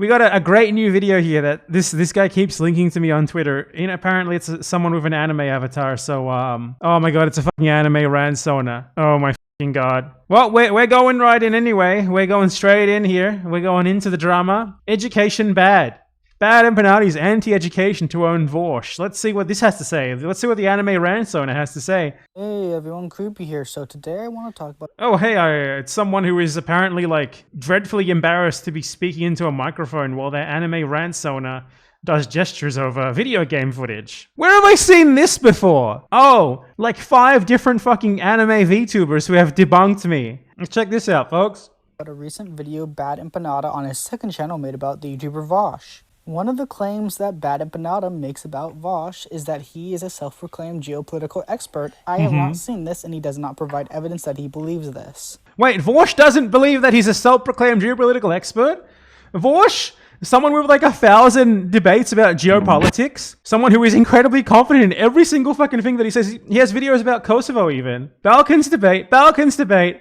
We got a great new video here that this guy keeps linking to me on Twitter. And apparently it's someone with an anime avatar. So, oh my god, it's a fucking anime Ransona. Oh my fucking god. Well, we're going right in anyway. We're going straight in here. We're going into the drama. Education bad. Bad Empanati's anti-education to own Vorsh. Let's see what this has to say. Let's see what the anime Ransona has to say. Hey everyone, Creepy here. So today I want to talk about... Oh hey, it's someone who is apparently like dreadfully embarrassed to be speaking into a microphone while their anime Ransona does gestures over video game footage. Where have I seen this before? Oh, like 5 different fucking anime VTubers who have debunked me. Let's check this out, folks. A recent video Bad Empanada on his second channel made about the YouTuber Vosh. One of the claims that Bad Empanada makes about Vosh is that he is a self-proclaimed geopolitical expert. I have not seen this, and he does not provide evidence that he believes this. Wait, Vorsh doesn't believe that he's a self-proclaimed geopolitical expert? Vorsh? Someone with like 1,000 debates about geopolitics? Someone who is incredibly confident in every single fucking thing that he says. He has videos about Kosovo even. Balkans debate.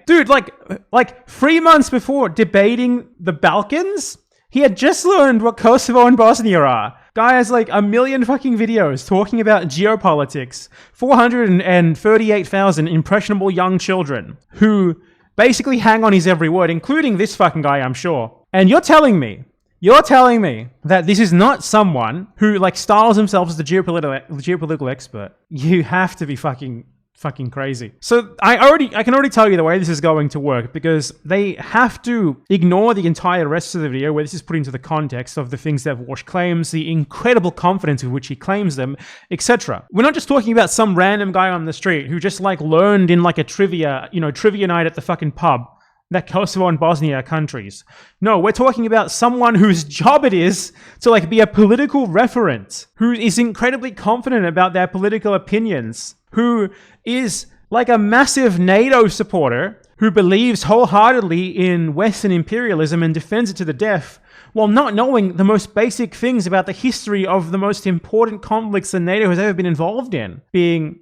Dude, like 3 months before debating the Balkans, he had just learned what Kosovo and Bosnia are. Guy has like 1 million fucking videos talking about geopolitics. 438,000 impressionable young children who basically hang on his every word, including this fucking guy, I'm sure. And you're telling me that this is not someone who like styles himself as the geopolitical expert. You have to be fucking crazy. So I can already tell you the way this is going to work, because they have to ignore the entire rest of the video where this is put into the context of the things that Vorsh claims, the incredible confidence with which he claims them, etc. We're not just talking about some random guy on the street who just like learned in like a trivia night at the fucking pub that Kosovo and Bosnia are countries. No, we're talking about someone whose job it is to like be a political referent, who is incredibly confident about their political opinions, who is like a massive NATO supporter, who believes wholeheartedly in Western imperialism and defends it to the death, while not knowing the most basic things about the history of the most important conflicts that NATO has ever been involved in, being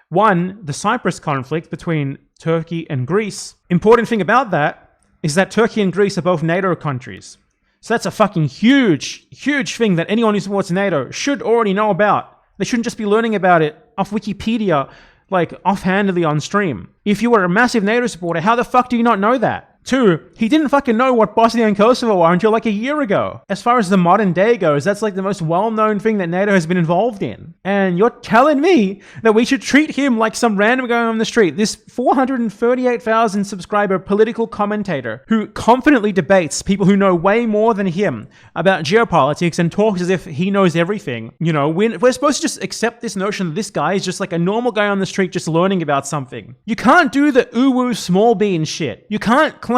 1, the Cyprus conflict between Turkey and Greece. Important thing about that is that Turkey and Greece are both NATO countries. So that's a fucking huge thing that anyone who supports NATO should already know about. They shouldn't just be learning about it off Wikipedia, like offhandedly on stream. If you were a massive NATO supporter, how the fuck do you not know that? 2, he didn't fucking know what Bosnia and Kosovo are until like a year ago. As far as the modern day goes, that's like the most well-known thing that NATO has been involved in. And you're telling me that we should treat him like some random guy on the street, this 438,000 subscriber political commentator who confidently debates people who know way more than him about geopolitics and talks as if he knows everything. You know, we're supposed to just accept this notion that this guy is just like a normal guy on the street just learning about something. You can't do the ooh-woo small bean shit. You can't claim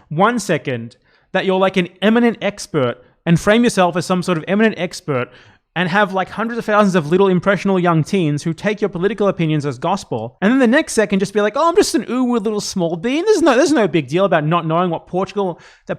1 second that you're like an eminent expert and frame yourself as some sort of eminent expert and have like hundreds of thousands of little impressionable young teens who take your political opinions as gospel, and then the next second just be like, oh, I'm just an ooh little small bean. There's no big deal about not knowing that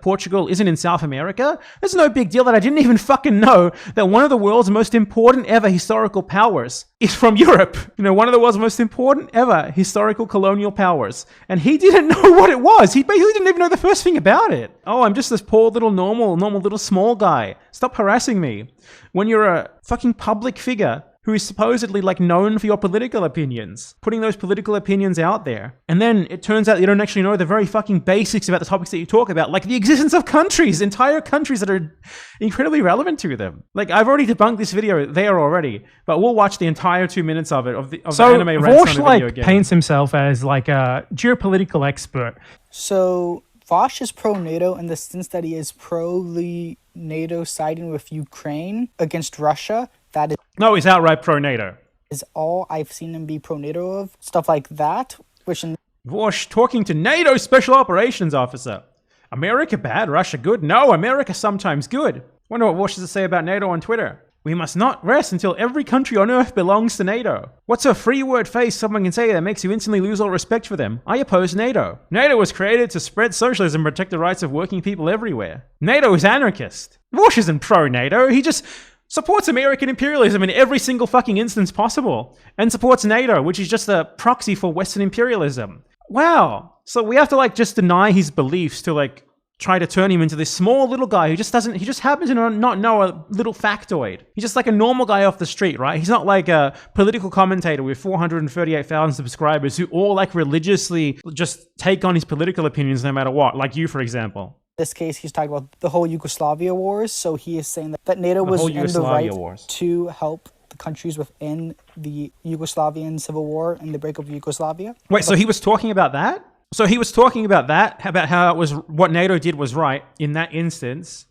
Portugal isn't in South America. There's no big deal that I didn't even fucking know that one of the world's most important ever historical powers is from Europe. You know, one of the world's most important ever historical colonial powers. And he didn't know what it was. He basically didn't even know the first thing about it. Oh, I'm just this poor little normal little small guy. Stop harassing me. When you're a fucking public figure who is supposedly like known for your political opinions, putting those political opinions out there. And then it turns out you don't actually know the very fucking basics about the topics that you talk about, like the existence of countries, entire countries that are incredibly relevant to them. Like, I've already debunked this video there already, but we'll watch the entire 2 minutes of it, of the anime Vorsh video again. Paints himself as like a geopolitical expert. So Vosh is pro-NATO in the sense that he is pro-the NATO siding with Ukraine against Russia. That is... No, he's outright pro-NATO. Is all I've seen him be pro-NATO of. Stuff like that, which... Vorsh talking to NATO Special Operations Officer. America bad, Russia good? No, America sometimes good. Wonder what Vorsh has to say about NATO on Twitter. We must not rest until every country on Earth belongs to NATO. What's a three-word phrase someone can say that makes you instantly lose all respect for them? I oppose NATO. NATO was created to spread socialism and protect the rights of working people everywhere. NATO is anarchist. Vorsh isn't pro-NATO, he just supports American imperialism in every single fucking instance possible, and supports NATO, which is just a proxy for Western imperialism. Wow. So we have to like just deny his beliefs to like try to turn him into this small little guy who he just happens to not know a little factoid. He's just like a normal guy off the street, right? He's not like a political commentator with 438,000 subscribers who all like religiously just take on his political opinions no matter what, like you, for example. This case, he's talking about the whole Yugoslavia wars. So he is saying that NATO was in the right to help the countries within the Yugoslavian civil war and the breakup of Yugoslavia. Wait, so he was talking about that? So he was talking about that, about how it was what NATO did was right in that instance,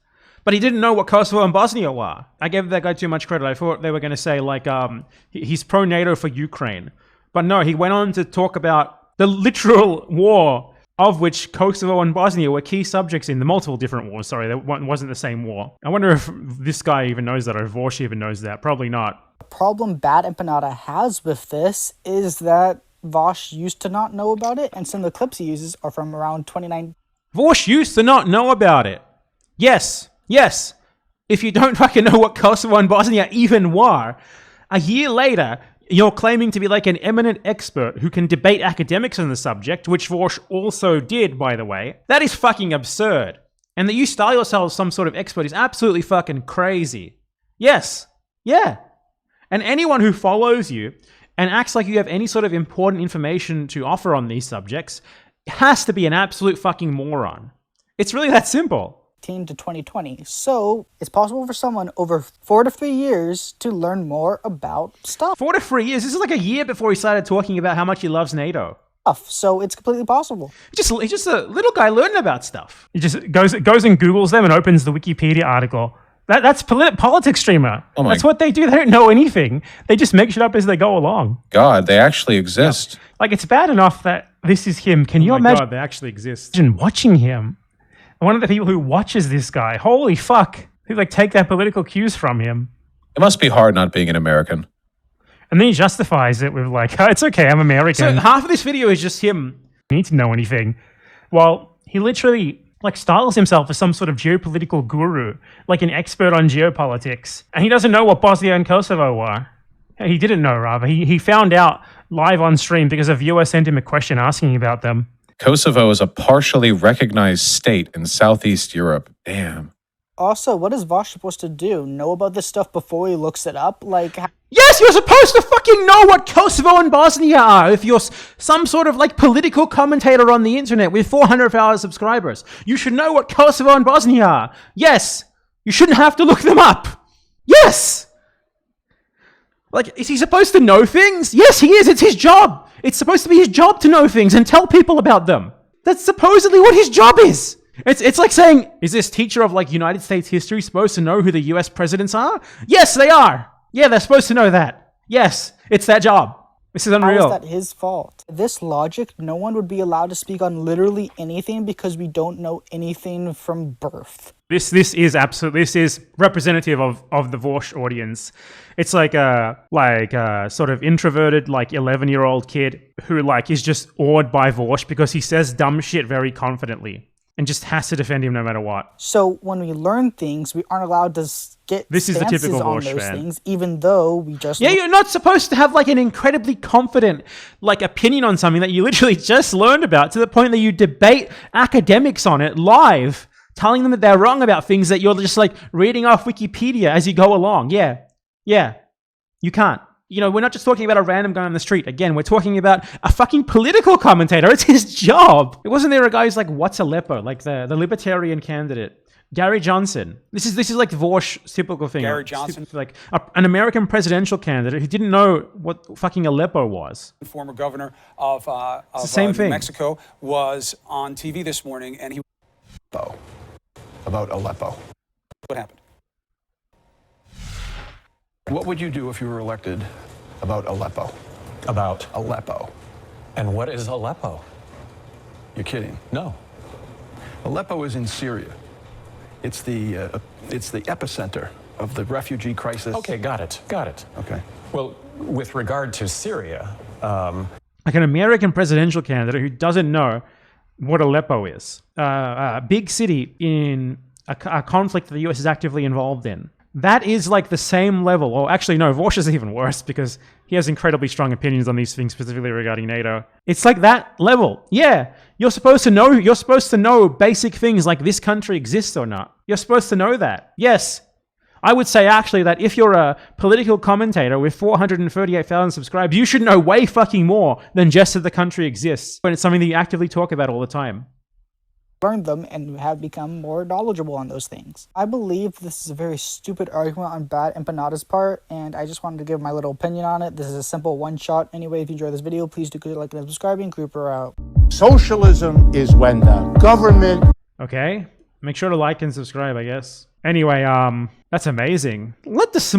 but he didn't know what Kosovo and Bosnia were. I gave that guy too much credit. I thought they were going to say like he's pro-NATO for Ukraine. But no, he went on to talk about the literal war of which Kosovo and Bosnia were key subjects in the multiple different wars. Sorry, that wasn't the same war. I wonder if this guy even knows that, or if Vorsh even knows that. Probably not. The problem Bad Empanada has with this is that Vosh used to not know about it, and some of the clips he uses are from around 2019. Vorsh used to not know about it. Yes. If you don't fucking know what Kosovo and Bosnia even were, a year later, you're claiming to be like an eminent expert who can debate academics on the subject, which Vorsh also did, by the way. That is fucking absurd. And that you style yourself as some sort of expert is absolutely fucking crazy. Yes. Yeah. And anyone who follows you and acts like you have any sort of important information to offer on these subjects has to be an absolute fucking moron. It's really that simple. To 2020. So it's possible for someone over 4 to 3 years to learn more about stuff. 4 to 3 years? This is like a year before he started talking about how much he loves NATO. So it's completely possible. He's just a little guy learning about stuff. He just goes and Googles them and opens the Wikipedia article. That's politics streamer. That's what they do. They don't know anything. They just make shit up as they go along. God, they actually exist. Yeah. Like, it's bad enough that this is him. Can you imagine? God, they actually exist. Watching him. One of the people who watches this guy. Holy fuck. Who like take their political cues from him. It must be hard not being an American. And then he justifies it with like, oh, it's okay, I'm American. So half of this video is just him. You need to know anything. Well, he literally like styles himself as some sort of geopolitical guru, like an expert on geopolitics. And he doesn't know what Bosnia and Kosovo were. He didn't know, rather. He found out live on stream because a viewer sent him a question asking about them. Kosovo is a partially recognized state in Southeast Europe. Damn. Also, what is Vosh supposed to do? Know about this stuff before he looks it up? Like, yes, you're supposed to fucking know what Kosovo and Bosnia are if you're some sort of like political commentator on the internet with 400,000 subscribers. You should know what Kosovo and Bosnia are. Yes, you shouldn't have to look them up. Yes! Like, is he supposed to know things? Yes, he is. It's his job. It's supposed to be his job to know things and tell people about them. That's supposedly what his job is. It's like saying, is this teacher of like United States history supposed to know who the US presidents are? Yes, they are. Yeah, they're supposed to know that. Yes, it's that job. This is unreal. How is that his fault? This logic, no one would be allowed to speak on literally anything because we don't know anything from birth. This is representative of the Vorsh audience. It's like a sort of introverted like 11-year-old kid who like is just awed by Vorsh because he says dumb shit very confidently and just has to defend him no matter what. So when we learn things, we aren't allowed to get this is the typical on Vorsh those fan. things, even though we just you're not supposed to have like an incredibly confident like opinion on something that you literally just learned about to the point that you debate academics on it live, telling them that they're wrong about things that you're just like reading off Wikipedia as you go along. Yeah, you can't. You know, we're not just talking about a random guy on the street. Again, we're talking about a fucking political commentator. It's his job. It wasn't there a guy who's like, what's Aleppo? Like the libertarian candidate. Gary Johnson. This is like Vorsh's typical thing. Gary Johnson. Like an American presidential candidate who didn't know what fucking Aleppo was. Former governor of the same thing. New Mexico was on TV this morning and he... About Aleppo. What happened? What would you do if you were elected about Aleppo? About Aleppo. And what is Aleppo? You're kidding. No. Aleppo is in Syria. It's the epicenter of the refugee crisis. Okay, got it. Okay. Well, with regard to Syria, like an American presidential candidate who doesn't know what Aleppo is. A big city in a conflict that the US is actively involved in. That is like the same level. Or actually, no, Vosh is even worse because he has incredibly strong opinions on these things, specifically regarding NATO. It's like that level. Yeah, you're supposed to know basic things like this country exists or not. You're supposed to know that. Yes. I would say actually that if you're a political commentator with 438,000 subscribers, you should know way fucking more than just that the country exists. But it's something that you actively talk about all the time. Learned them and have become more knowledgeable on those things. I believe this is a very stupid argument on Bad Empanada's part, and I just wanted to give my little opinion on it. This is a simple one shot. Anyway, if you enjoyed this video, please do click like and subscribing. Creeper out. Socialism is when the government... Okay, make sure to like and subscribe, I guess. Anyway, that's amazing. Let he's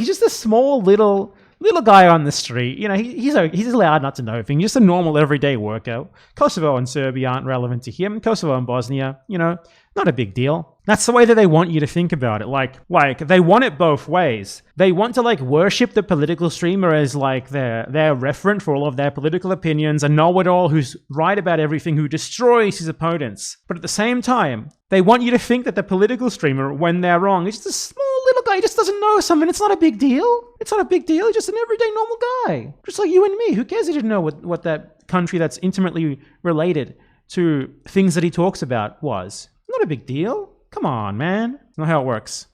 just a small little guy on the street. You know, he's allowed not to know things. Just a normal everyday worker. Kosovo and Serbia aren't relevant to him. Kosovo and Bosnia, you know, not a big deal. That's the way that they want you to think about it. Like they want it both ways. They want to like worship the political streamer as like their referent for all of their political opinions, a know-it-all who's right about everything, who destroys his opponents. But at the same time, they want you to think that the political streamer, when they're wrong, is just a small little guy. He just doesn't know something. It's not a big deal. It's not a big deal. He's just an everyday normal guy. Just like you and me. Who cares he didn't know what that country that's intimately related to things that he talks about was? Not a big deal. Come on, man. That's not how it works.